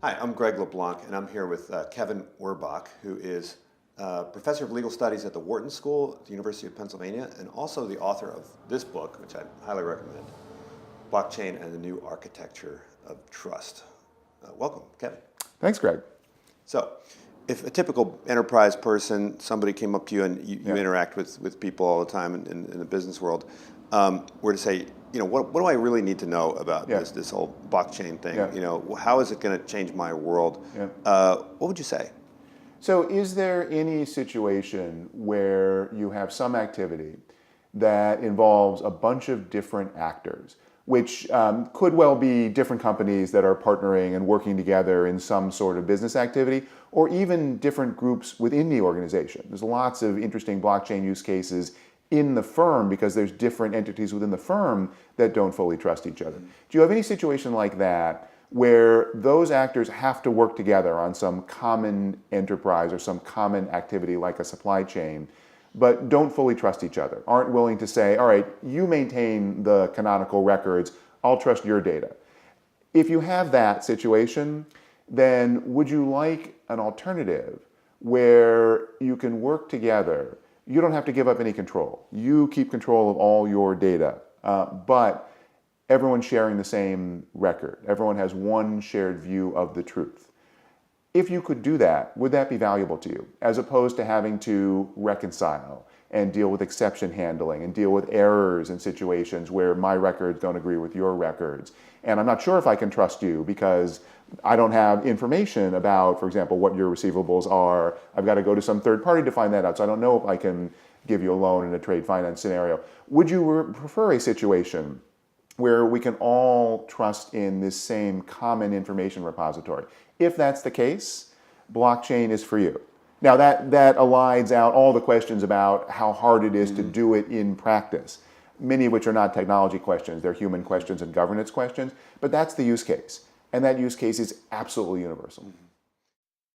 Hi, I'm Greg LeBlanc, and I'm here with Kevin Werbach, who is professor of legal studies at the Wharton School at the University of Pennsylvania, and also the author of this book, which I highly recommend, Blockchain and the New Architecture of Trust. Welcome, Kevin. Thanks, Greg. So, if a typical enterprise person, somebody came up to you and you interact with people all the time in the business world, were to say, what do I really need to know about this whole blockchain thing? How is it going to change my world? What would you say? So is there any situation where you have some activity that involves a bunch of different actors, which could well be different companies that are partnering and working together in some sort of business activity, or even different groups within the organization? There's lots of interesting blockchain use cases in the firm because there's different entities within the firm that don't fully trust each other. Do you have any situation like that where those actors have to work together on some common enterprise or some common activity like a supply chain, but don't fully trust each other, aren't willing to say, all right, you maintain the canonical records, I'll trust your data? If you have that situation, then would you like an alternative where you can work together? You don't have to give up any control. You keep control of all your data, but everyone's sharing the same record. Everyone has one shared view of the truth. If you could do that, would that be valuable to you, as opposed to having to reconcile and deal with exception handling and deal with errors in situations where my records don't agree with your records? And I'm not sure if I can trust you because I don't have information about, for example, what your receivables are. I've got to go to some third party to find that out, so I don't know if I can give you a loan in a trade finance scenario. Would you prefer a situation where we can all trust in this same common information repository? If that's the case, blockchain is for you. Now that aligns out all the questions about how hard it is to do it in practice, many of which are not technology questions, they're human questions and governance questions, but that's the use case. And that use case is absolutely universal.